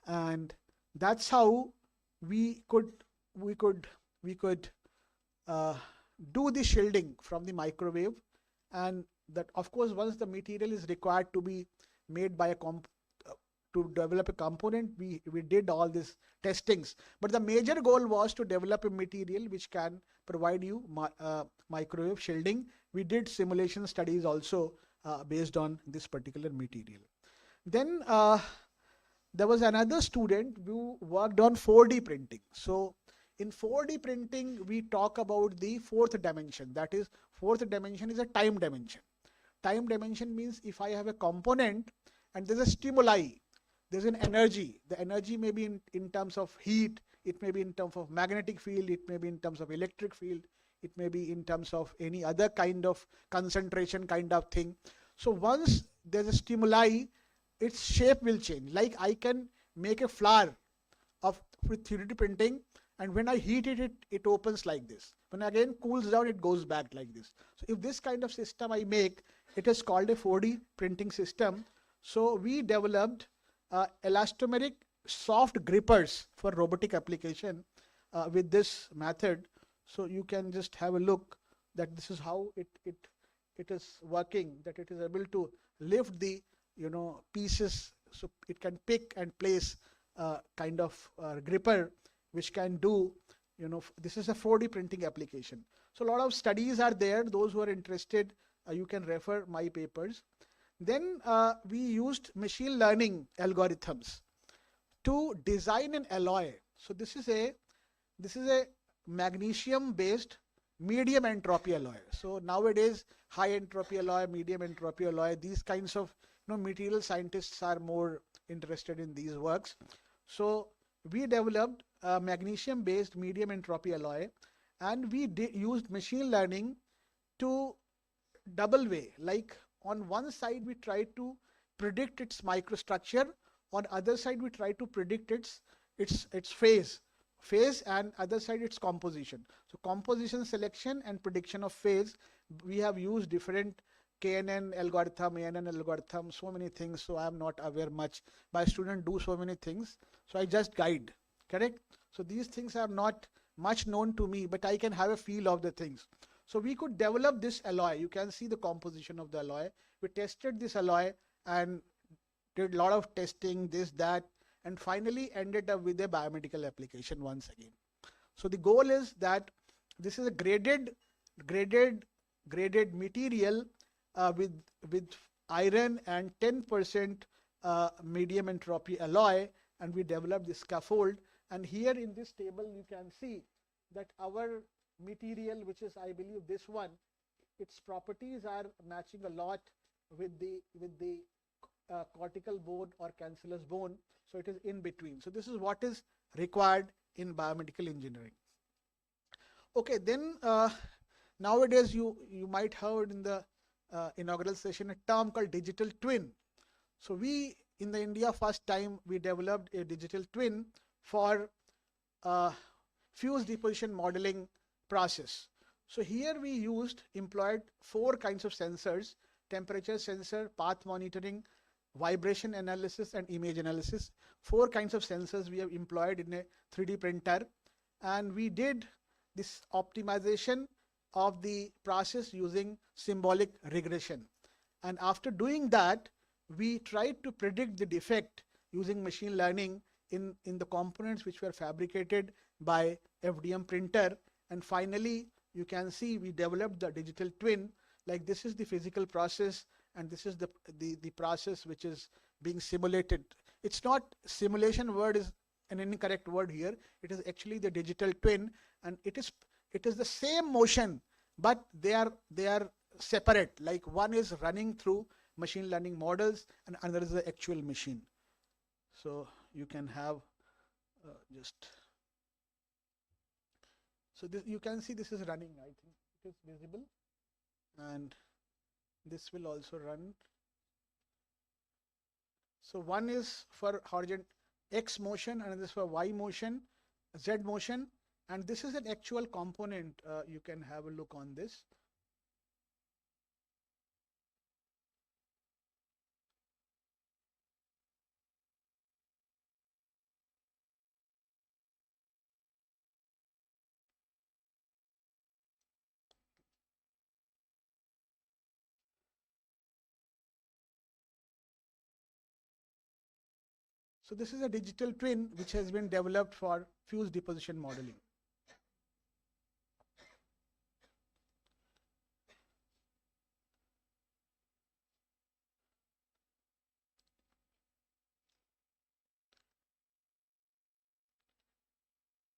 and that's how we could do the shielding from the microwave. And that, of course, once the material is required to be made by to develop a component, we did all these testings, but the major goal was to develop a material which can provide you microwave shielding. We did simulation studies also based on this particular material. Then there was another student who worked on 4D printing. So in 4D printing, we talk about the fourth dimension. That is, fourth dimension is a time dimension. Time dimension means if I have a component and there's a stimuli, there's an energy. The energy may be in terms of heat, it may be in terms of magnetic field, it may be in terms of electric field, it may be in terms of any other kind of concentration kind of thing. So once there's a stimuli, its shape will change. Like I can make a flower with 3D printing, and when I heat it, it opens like this. When again cools down, it goes back like this. So if this kind of system I make, it is called a 4D printing system. So we developed elastomeric soft grippers for robotic application with this method. So you can just have a look that this is how it is working, that it is able to lift the pieces, so it can pick and place kind of gripper which can do, this is a 4D printing application. So a lot of studies are there. Those who are interested, you can refer my papers. Then we used machine learning algorithms to design an alloy. So this is a magnesium based medium entropy alloy. So nowadays high entropy alloy, medium entropy alloy, these kinds of material scientists are more interested in these works. So we developed a magnesium based medium entropy alloy, and we used machine learning to double way, like on one side we tried to predict its microstructure, on other side we try to predict its phase, and other side its composition. So composition, selection and prediction of phase, we have used different KNN algorithm, ANN algorithm, so many things. So I am not aware much. My students do so many things, so I just guide, correct? So these things are not much known to me, but I can have a feel of the things. So we could develop this alloy. You can see the composition of the alloy. We tested this alloy and did a lot of testing, this, that, and finally ended up with a biomedical application once again. So the goal is that this is a graded material with iron and 10% medium entropy alloy, and we developed this scaffold. And here in this table you can see that our material, which is I believe this one, its properties are matching a lot with the cortical bone or cancellous bone. So it is in between. So this is what is required in biomedical engineering. Okay, then nowadays you might heard in the inaugural session a term called digital twin. So we in the India first time we developed a digital twin for fuse deposition modeling process. So here we employed 4 kinds of sensors: temperature sensor, path monitoring, vibration analysis and image analysis. 4 kinds of sensors we have employed in a 3D printer, and we did this optimization of the process using symbolic regression. And after doing that, we tried to predict the defect using machine learning in the components which were fabricated by FDM printer. And finally you can see we developed the digital twin. Like this is the physical process, and this is the process which is being simulated. It's not simulation, word is an incorrect word here. It is actually the digital twin, and it is the same motion, but they are separate. Like one is running through machine learning models and another is the actual machine. So you can have so this, you can see this is running. I think it is visible, and this will also run. So one is for horizontal X motion, and this is for Y motion, Z motion, and this is an actual component. You can have a look on this. So this is a digital twin which has been developed for fuse deposition modeling.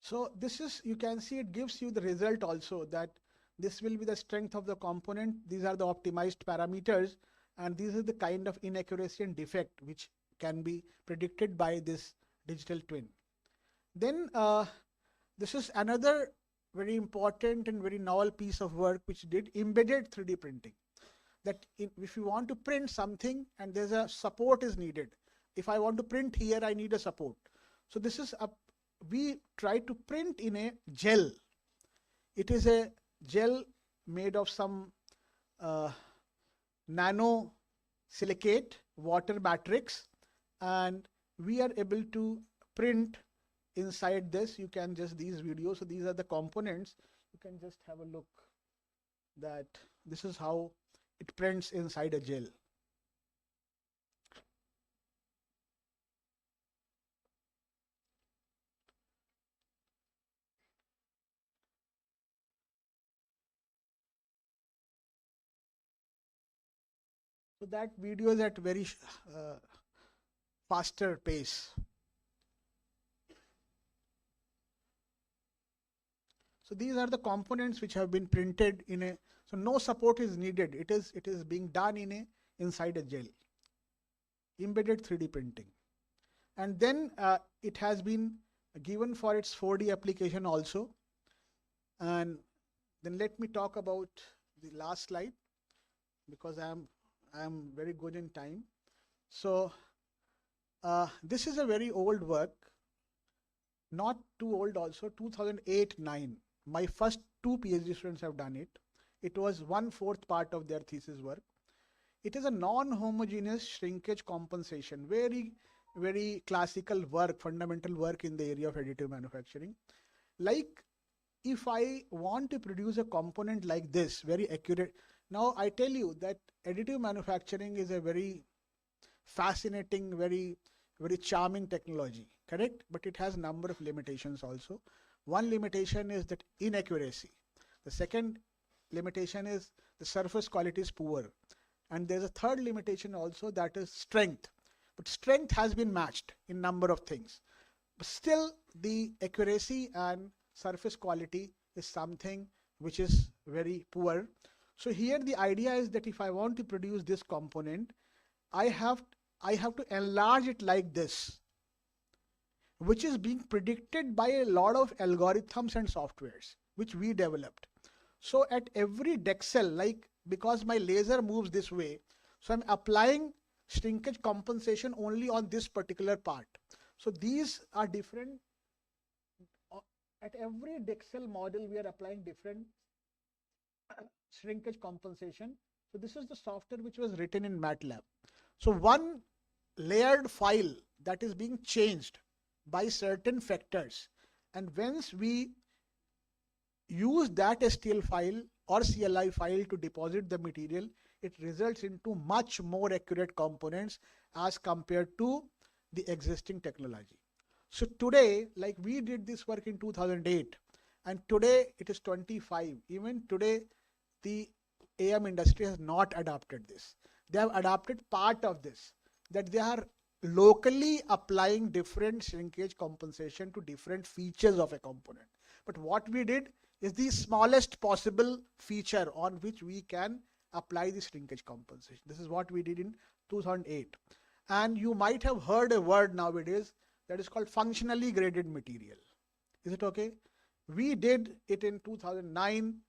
So this is, you can see it gives you the result also, that this will be the strength of the component. These are the optimized parameters, and these are the kind of inaccuracy and defect which can be predicted by this digital twin. Then this is another very important and very novel piece of work which did embedded 3D printing. That if you want to print something and there's a support is needed. If I want to print here, I need a support. So this is we try to print in a gel. It is a gel made of some nano silicate water matrix, and we are able to print inside this. You can just these videos. So these are the components. You can just have a look that this is how it prints inside a gel. So that video is at very faster pace. So these are the components which have been printed in a, so no support is needed. It is being done in a inside a gel. Embedded 3D printing. And then it has been given for its 4D application also. And then let me talk about the last slide, because I am very good in time. So this is a very old work, not too old also, 2008-9. My first 2 PhD students have done it. It was 1/4 part of their thesis work. It is a non-homogeneous shrinkage compensation, very classical work, fundamental work in the area of additive manufacturing. Like if I want to produce a component like this, very accurate. Now I tell you that additive manufacturing is a very fascinating, very charming technology, correct? But it has a number of limitations also. One limitation is that inaccuracy. The second limitation is the surface quality is poor. And there's a third limitation also, that is strength. But strength has been matched in number of things. But still the accuracy and surface quality is something which is very poor. So here the idea is that if I want to produce this component, I have to enlarge it like this, which is being predicted by a lot of algorithms and softwares which we developed. So at every dexel, like because my laser moves this way, so I'm applying shrinkage compensation only on this particular part. So these are different. At every dexel model, we are applying different shrinkage compensation. So this is the software which was written in MATLAB. So one layered file that is being changed by certain factors, and once we use that STL file or CLI file to deposit the material, it results into much more accurate components as compared to the existing technology. So today, like we did this work in 2008, and today it is 25. Even today, the AM industry has not adopted this. They have adopted part of this, that they are locally applying different shrinkage compensation to different features of a component. But what we did is the smallest possible feature on which we can apply the shrinkage compensation. This is what we did in 2008. And you might have heard a word nowadays that is called functionally graded material. Is it okay? We did it in 2009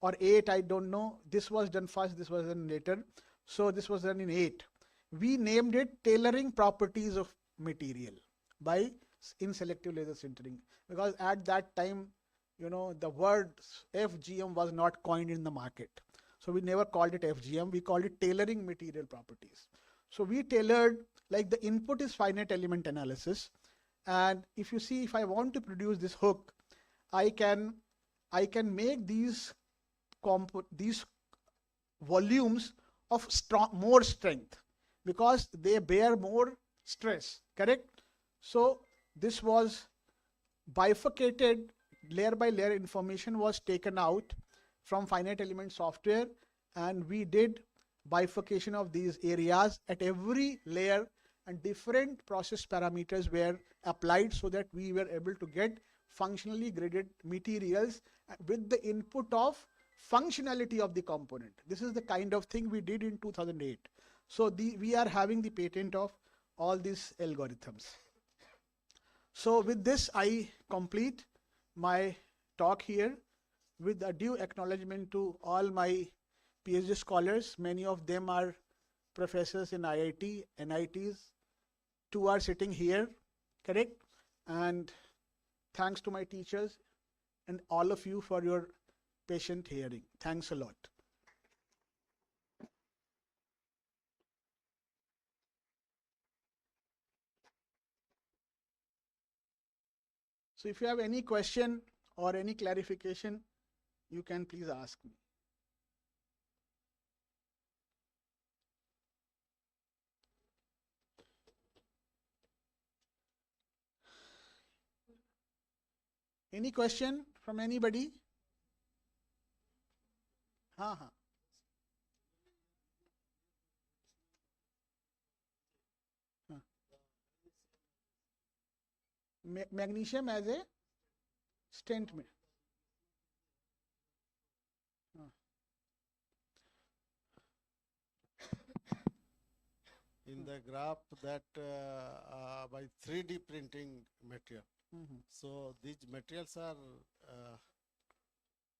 or 8, I don't know. This was done first, this was done later. So this was done in 8. We named it tailoring properties of material by in selective laser sintering, because at that time, you know, the word FGM was not coined in the market. So we never called it FGM, we called it tailoring material properties. So we tailored, like the input is finite element analysis. And if you see, if I want to produce this hook, I can make these volumes of more strength, because they bear more stress, correct? So this was bifurcated, layer by layer information was taken out from finite element software, and we did bifurcation of these areas at every layer, and different process parameters were applied so that we were able to get functionally graded materials with the input of functionality of the component. This is the kind of thing we did in 2008. So we are having the patent of all these algorithms. So with this, I complete my talk here with a due acknowledgement to all my PhD scholars. Many of them are professors in IIT, NITs. 2 are sitting here, correct? And thanks to my teachers and all of you for your patient hearing. Thanks a lot. So if you have any question or any clarification, you can please ask me. Any question from anybody? हाँ. Magnesium as a stent में. In the graph that by 3D printing material. So these materials are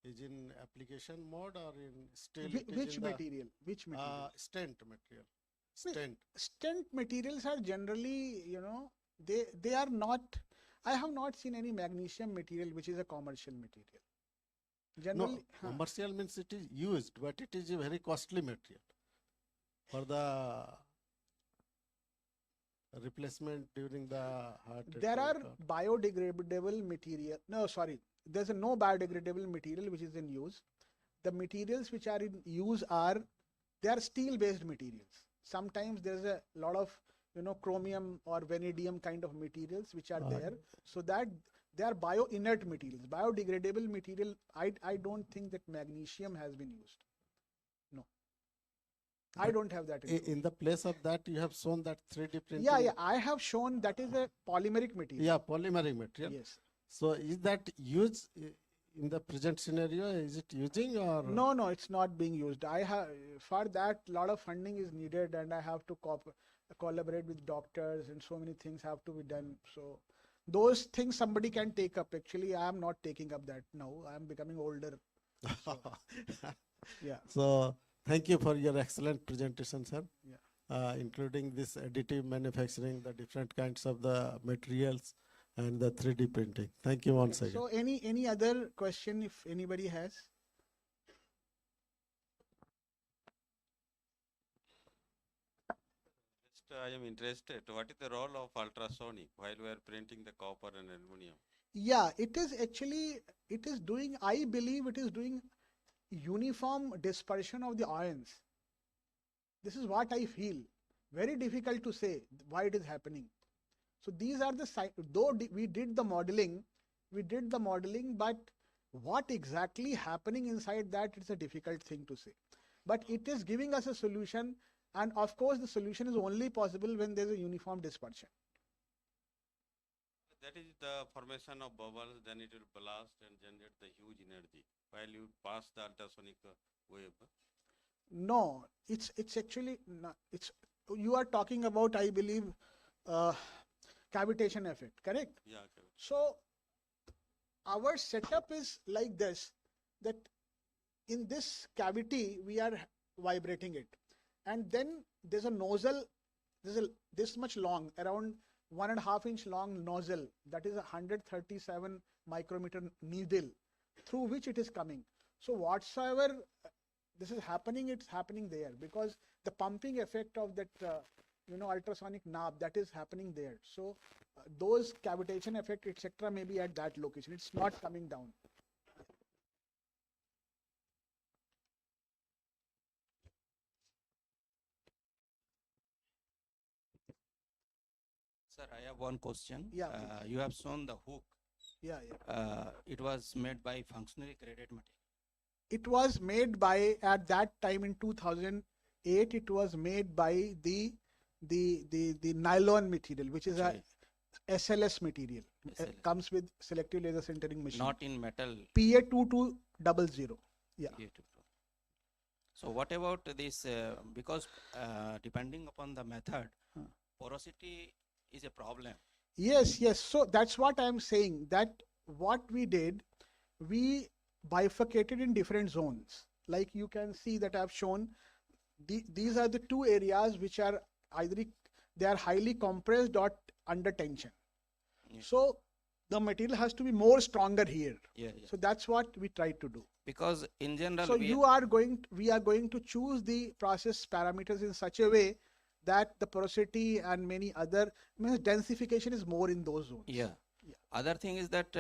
is in application mode or in still? Which material? Which material? Stent material. Stent. Stent materials are generally, you know, they are not. I have not seen any magnesium material which is a commercial material. Generally, no, commercial means it is used, but it is a very costly material for the replacement during the heart attack. There are biodegradable material. No, sorry. There's no biodegradable material which is in use. The materials which are in use they are steel-based materials. Sometimes there's a lot of, you know, chromium or vanadium kind of materials which are there. So that they are bio-inert materials. Biodegradable material, I don't think that magnesium has been used. No. I don't have that. In the place of that, you have shown that 3D printing. Yeah, I have shown that is a polymeric material. Yeah, polymeric material. Yes. So is that used in the present scenario? Is it using or? No, it's not being used. For that, a lot of funding is needed, and I have to collaborate with doctors, and so many things have to be done. So those things somebody can take up. Actually, I am not taking up that now. I am becoming older. So, yeah. So thank you for your excellent presentation, sir. Yeah. Including this additive manufacturing, the different kinds of the materials, and the 3D printing. Thank you once again. So any other question if anybody has? I am interested. What is the role of ultrasonic while we are printing the copper and aluminum? Yeah, it is actually, I believe it is doing uniform dispersion of the ions. This is what I feel. Very difficult to say why it is happening. So these are the, though we did the modeling, but what exactly happening inside that, it's a difficult thing to say. But it is giving us a solution, and of course the solution is only possible when there is a uniform dispersion. That is the formation of bubbles, then it will blast and generate the huge energy while you pass the ultrasonic wave. No, it's actually not, you are talking about, I believe, cavitation effect, correct? Yeah, okay. So our setup is like this, that in this cavity we are vibrating it, and then there's a nozzle, this much long, around 1.5 inch long nozzle, that is a 137 micrometer needle through which it is coming. So whatsoever this is happening, it's happening there, because the pumping effect of that ultrasonic knob, that is happening there. So those cavitation effect, etc., may be at that location. It's not coming down. Sir, I have one question. Yeah, you have shown the hook. Yeah. It was made by functionally graded material. It was made by, at that time in 2008, it was made by the nylon material, which is a SLS material. It comes with selective laser sintering machine. Not in metal. PA2200. Yeah. So what about this? Because depending upon the method, porosity is a problem. Yes. So that's what I'm saying, that what we did, we bifurcated in different zones. Like you can see that I've shown, these are the two areas which are either they are highly compressed or under tension. Yeah. So the material has to be more stronger here. Yeah. So that's what we try to do. Because in general, so we are going to choose the process parameters in such a way that the porosity and many other, densification is more in those zones. Yeah. Other thing is that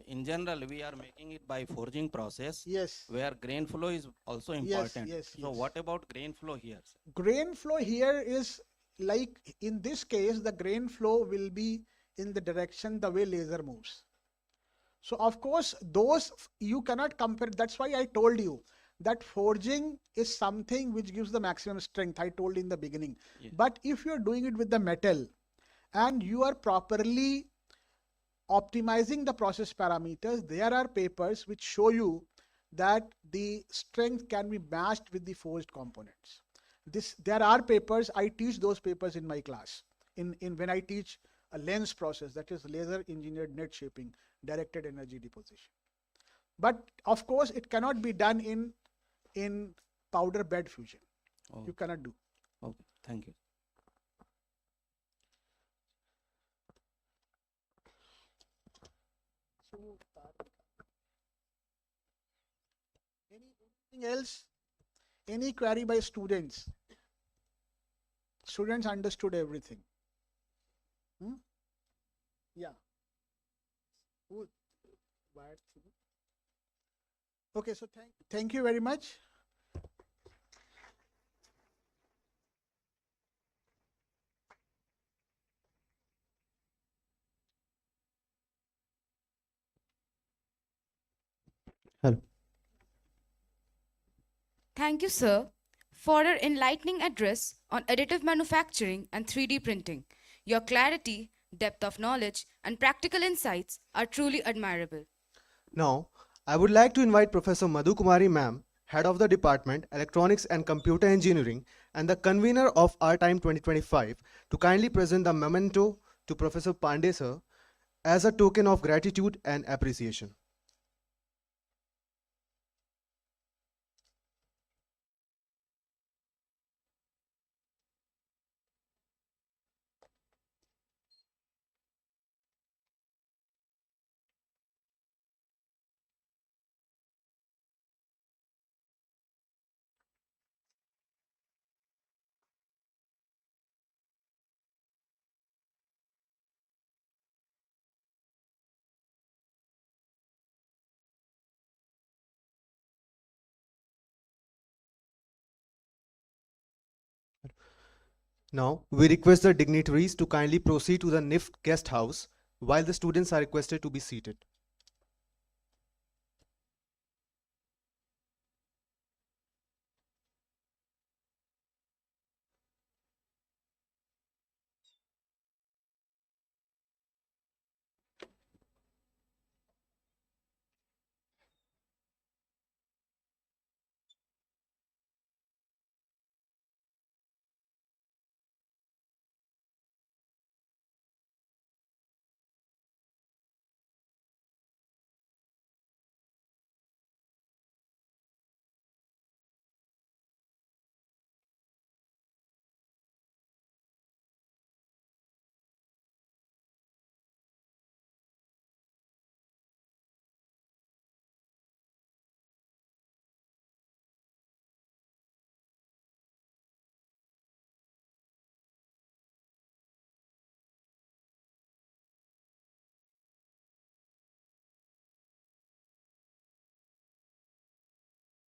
in general we are making it by forging process, Yes. where grain flow is also important. yes, So yes. what about grain flow here, sir? Grain flow here is like, in this case, the grain flow will be in the direction the way laser moves. So of course, those you cannot compare. That's why I told you that forging is something which gives the maximum strength. I told in the beginning. Yes. But if you're doing it with the metal and you are properly optimizing the process parameters, there are papers which show you that the strength can be matched with the forged components. There are papers, I teach those papers in my class, in when I teach a lens process, that is laser engineered net shaping, directed energy deposition. But of course it cannot be done in powder bed fusion. Oh, You cannot do. okay, thank you. Anything else? Any query by students? Students understood everything. Yeah. Who? Okay, so thank you very much. Hello. Thank you, sir, for your enlightening address on additive manufacturing and 3D printing. Your clarity, depth of knowledge, and practical insights are truly admirable. Now, I would like to invite Professor Madhu Kumari ma'am, Head of the Department, Electronics and Computer Engineering, and the convener of rTIME 2025 to kindly present the memento to Professor Pandey sir as a token of gratitude and appreciation. Now, we request the dignitaries to kindly proceed to the NIFT guest house while the students are requested to be seated.